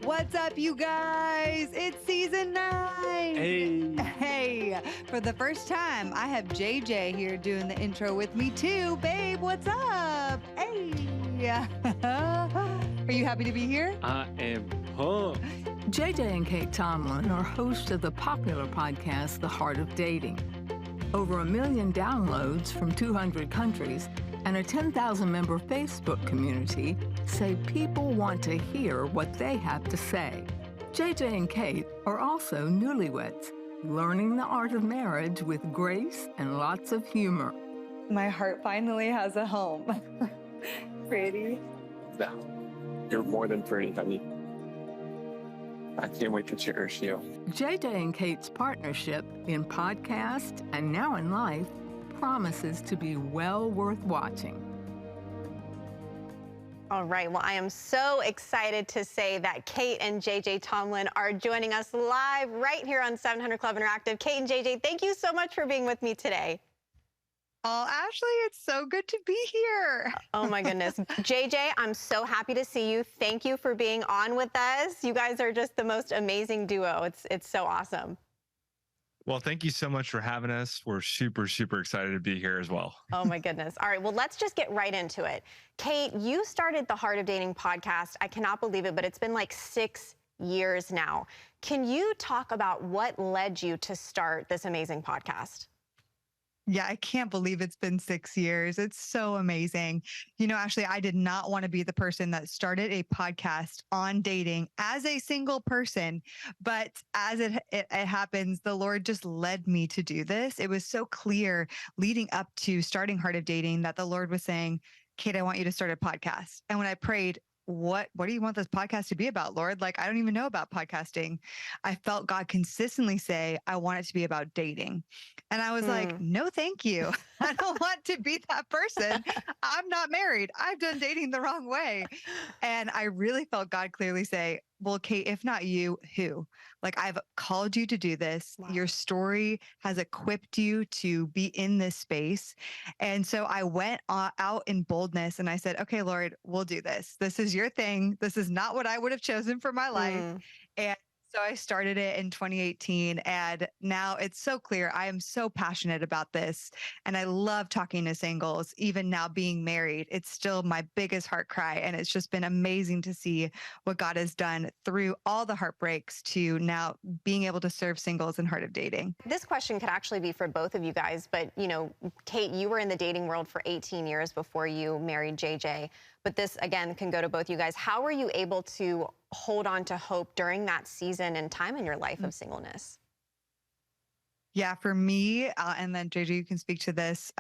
What's up, you guys? It's season 9. Hey, for the first time, I have JJ here doing the intro with me too. Babe, what's up? Hey. Are you happy to be here? I am pumped. JJ and Kait Tomlin are hosts of the popular podcast, The Heart of Dating. Over 1 million downloads from 200 countries and a 10,000-member Facebook community say people want to hear what they have to say. JJ and Kait are also newlyweds, learning the art of marriage with grace and lots of humor. My heart finally has a home. Pretty. No, you're more than pretty, honey. I can't wait to cherish you. JJ and Kait's partnership in podcast and now in life promises to be well worth watching. All right. Well, I am so excited to say that Kait and JJ Tomlin are joining us live right here on 700 Club Interactive. Kait and JJ, thank you so much for being with me today. Oh, Ashley, it's so good to be here. Oh, my goodness. JJ, I'm so happy to see you. Thank you for being on with us. You guys are just the most amazing duo. It's so awesome. Well, thank you so much for having us. We're super, super excited to be here as well. Oh, my goodness. All right. Well, let's just get right into it. Kait, you started the Heart of Dating podcast. I cannot believe it, but it's been like 6 years now. Can you talk about what led you to start this amazing podcast? Yeah, I can't believe it's been 6 years. It's so amazing. You know, Ashley, I did not want to be the person that started a podcast on dating as a single person, but as it happens, the Lord just led me to do this. It was so clear leading up to starting Heart of Dating that the Lord was saying, Kait, I want you to start a podcast. And when I prayed, what do you want this podcast to be about, Lord? Like, I don't even know about podcasting. I felt God consistently say, I want it to be about dating. And I was like, no, thank you. I don't want to be that person. I'm not married. I've done dating the wrong way. And I really felt God clearly say, well, Kait, if not you, who? Like, I've called you to do this. Wow. Your story has equipped you to be in this space. And so I went out in boldness and I said, okay, Lord, we'll do this. This is your thing. This is not what I would have chosen for my life. And so I started it in 2018, and now it's so clear. I am so passionate about this, and I love talking to singles. Even now being married, it's still my biggest heart cry, and it's just been amazing to see what God has done through all the heartbreaks to now being able to serve singles in Heart of Dating. This question could actually be for both of you guys, but, you know, Kait, you were in the dating world for 18 years before you married JJ, but this, again, can go to both you guys. How were you able to hold on to hope during that season and time in your life of singleness? Yeah, for me, and then JJ, you can speak to this.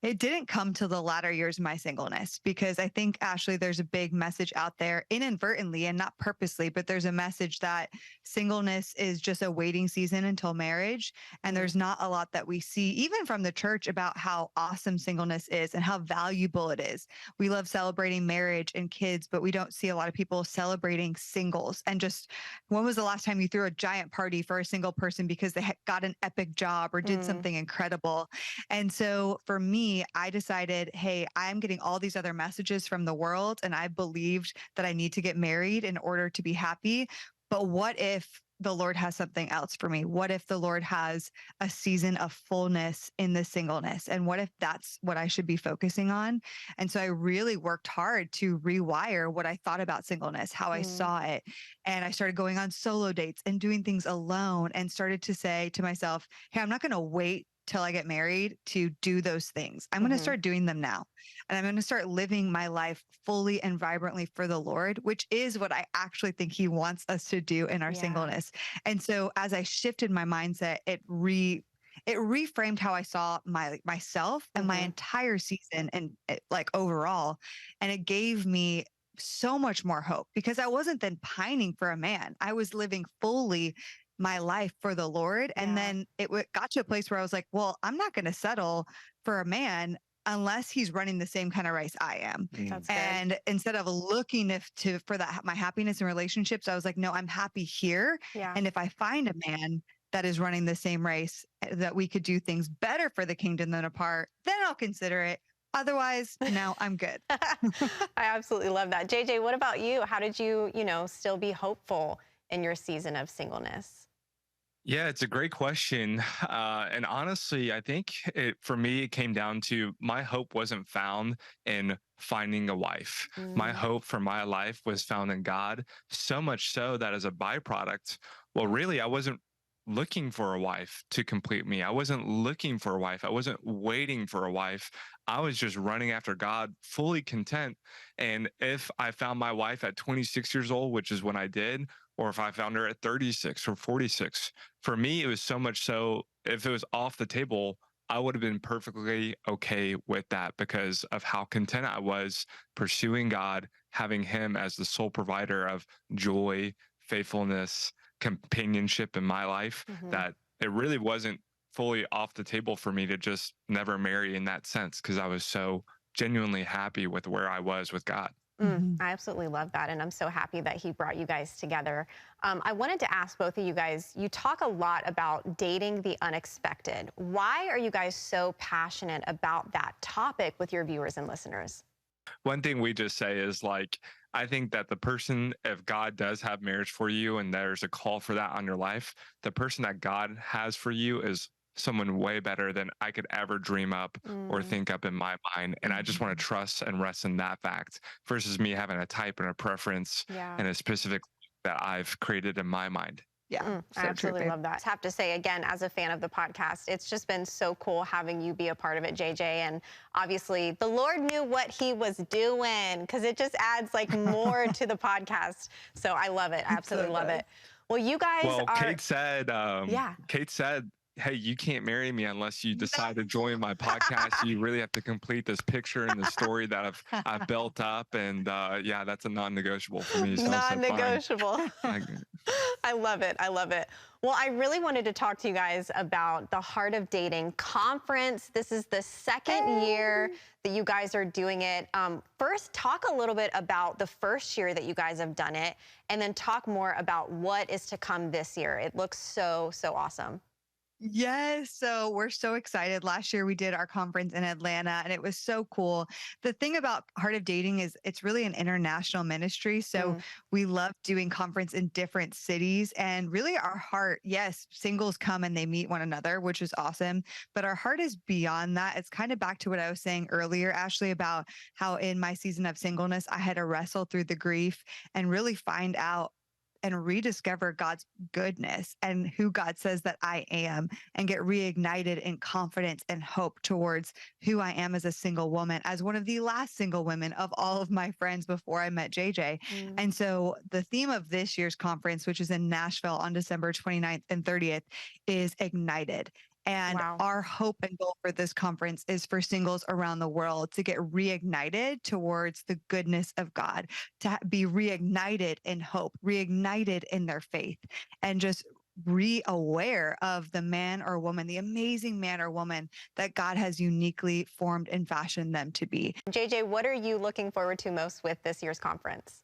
It didn't come to the latter years of my singleness because I think, Ashley, there's a big message out there inadvertently and not purposely, but there's a message that singleness is just a waiting season until marriage. And there's not a lot that we see, even from the church, about how awesome singleness is and how valuable it is. We love celebrating marriage and kids, but we don't see a lot of people celebrating singles. And just when was the last time you threw a giant party for a single person because they got an epic job or did something incredible? And so for me, I decided, hey, I'm getting all these other messages from the world, and I believed that I need to get married in order to be happy. But what if the Lord has something else for me? What if the Lord has a season of fullness in the singleness? And what if that's what I should be focusing on? And so I really worked hard to rewire what I thought about singleness, how I saw it. And I started going on solo dates and doing things alone, and started to say to myself, hey, I'm not going to wait till I get married to do those things. I'm going to start doing them now. And I'm going to start living my life fully and vibrantly for the Lord, which is what I actually think he wants us to do in our singleness. And so as I shifted my mindset, it reframed how I saw myself and my entire season and like overall. And it gave me so much more hope because I wasn't then pining for a man. I was living fully my life for the Lord. And then it got to a place where I was like, well, I'm not going to settle for a man unless he's running the same kind of race I am. That's and good. Instead of looking for that, my happiness in relationships, I was like, no, I'm happy here. Yeah. And if I find a man that is running the same race, that we could do things better for the kingdom than apart, then I'll consider it. Otherwise, no, I'm good. I absolutely love that. JJ, what about you? How did you, still be hopeful in your season of singleness? Yeah, it's a great question. And honestly, I think for me, it came down to my hope wasn't found in finding a wife. My Mm. hope for my life was found in God, so much so that as a byproduct, well, really, I wasn't looking for a wife to complete me. I wasn't looking for a wife. I wasn't waiting for a wife. I was just running after God, fully content. And if I found my wife at 26 years old, which is when I did, or if I found her at 36 or 46, for me, it was so much so if it was off the table, I would have been perfectly okay with that because of how content I was pursuing God, having Him as the sole provider of joy, faithfulness, companionship in my life, Mhm. that it really wasn't fully off the table for me to just never marry in that sense because I was so genuinely happy with where I was with God. I absolutely love that. And I'm so happy that he brought you guys together. I wanted to ask both of you guys, you talk a lot about dating the unexpected. Why are you guys so passionate about that topic with your viewers and listeners? One thing we just say is like, I think that the person, if God does have marriage for you and there's a call for that on your life, the person that God has for you is someone way better than I could ever dream up or Mm. think up in my mind. And I just want to trust and rest in that fact versus me having a type and a preference Yeah. and a specific that I've created in my mind. Yeah, I so absolutely true, love that. I have to say, again, as a fan of the podcast, it's just been so cool having you be a part of it, JJ. And obviously, the Lord knew what He was doing because it just adds like more to the podcast. So I love it. I absolutely love it. Well, you guys Well, are. Kate said, hey, you can't marry me unless you decide to join my podcast. You really have to complete this picture and the story that I've built up. And yeah, that's a non-negotiable for me. So I said, fine. Non-negotiable. I love it. I love it. Well, I really wanted to talk to you guys about the Heart of Dating conference. This is the second year that you guys are doing it. First, talk a little bit about the first year that you guys have done it, and then talk more about what is to come this year. It looks so, so awesome. Yes. So we're so excited. Last year we did our conference in Atlanta and it was so cool. The thing about Heart of Dating is it's really an international ministry. So we love doing conference in different cities and really our heart, yes, singles come and they meet one another, which is awesome. But our heart is beyond that. It's kind of back to what I was saying earlier, Ashley, about how in my season of singleness, I had to wrestle through the grief and really find out and rediscover God's goodness and who God says that I am and get reignited in confidence and hope towards who I am as a single woman, as one of the last single women of all of my friends before I met JJ. And so the theme of this year's conference, which is in Nashville on December 29th and 30th, is Ignited. And our hope and goal for this conference is for singles around the world to get reignited towards the goodness of God, to be reignited in hope, reignited in their faith, and just re-aware of the man or woman, the amazing man or woman that God has uniquely formed and fashioned them to be. JJ, what are you looking forward to most with this year's conference?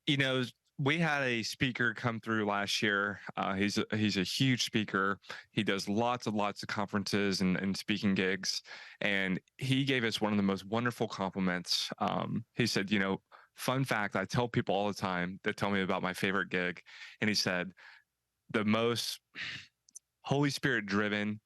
You know, we had a speaker come through last year. He's a huge speaker. He does lots of conferences and speaking gigs. And he gave us one of the most wonderful compliments. He said, you know, fun fact, I tell people all the time that tell me about my favorite gig. And he said, the most Holy Spirit driven,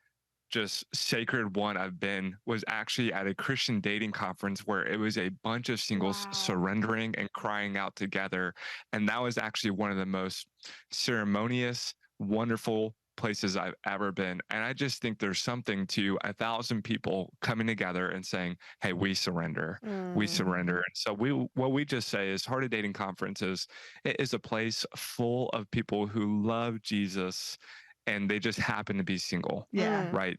just sacred one I've been was actually at a Christian dating conference where it was a bunch of singles surrendering and crying out together. And that was actually one of the most ceremonious, wonderful places I've ever been. And I just think there's something to 1,000 people coming together and saying, hey, we surrender. We surrender. And so what we just say is Heart of Dating Conferences, it is a place full of people who love Jesus and they just happen to be single. Right.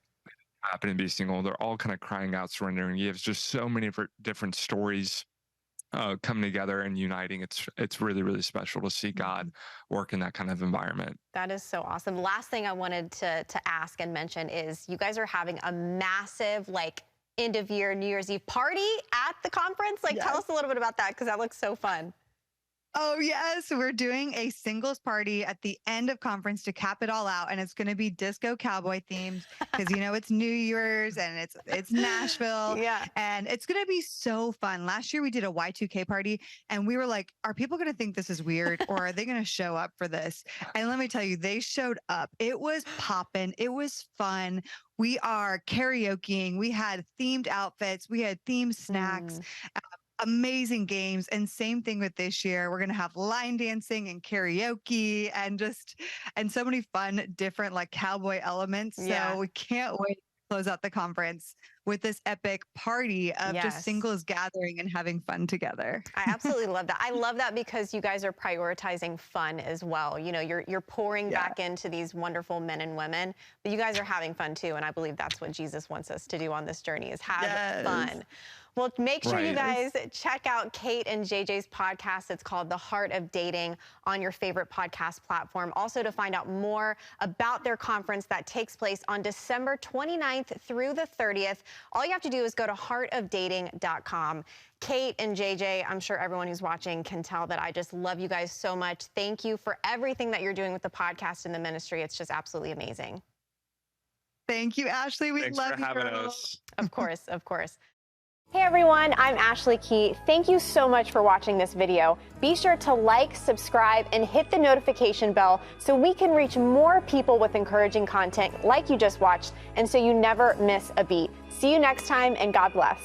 Happen to be single. They're all kind of crying out, surrendering. You have just so many different stories coming together and uniting. It's really, really special to see God work in that kind of environment. That is so awesome. Last thing I wanted to ask and mention is you guys are having a massive end of year New Year's Eve party at the conference. Tell us a little bit about that because that looks so fun. Oh, yes. We're doing a singles party at the end of conference to cap it all out. And it's going to be disco cowboy themed because, it's New Year's and it's Nashville. Yeah. And it's going to be so fun. Last year we did a Y2K party and we were like, are people going to think this is weird or are they going to show up for this? And let me tell you, they showed up. It was popping. It was fun. We are karaokeing. We had themed outfits. We had themed snacks. Amazing games. And same thing with this year. We're going to have line dancing and karaoke and so many fun, different like cowboy elements. Yeah. So we can't wait to close out the conference with this epic party of just singles gathering and having fun together. I absolutely love that. I love that because you guys are prioritizing fun as well. You're pouring back into these wonderful men and women, but you guys are having fun too. And I believe that's what Jesus wants us to do on this journey is have fun. Well, make sure you guys check out Kait and JJ's podcast. It's called The Heart of Dating on your favorite podcast platform. Also, to find out more about their conference that takes place on December 29th through the 30th, all you have to do is go to heartofdating.com. Kait and JJ, I'm sure everyone who's watching can tell that I just love you guys so much. Thank you for everything that you're doing with the podcast and the ministry. It's just absolutely amazing. Thank you, Ashley. Thanks love for you. having us. Of course, of course. Hey everyone, I'm Ashley Key. Thank you so much for watching this video. Be sure to like, subscribe, and hit the notification bell so we can reach more people with encouraging content like you just watched and so you never miss a beat. See you next time and God bless.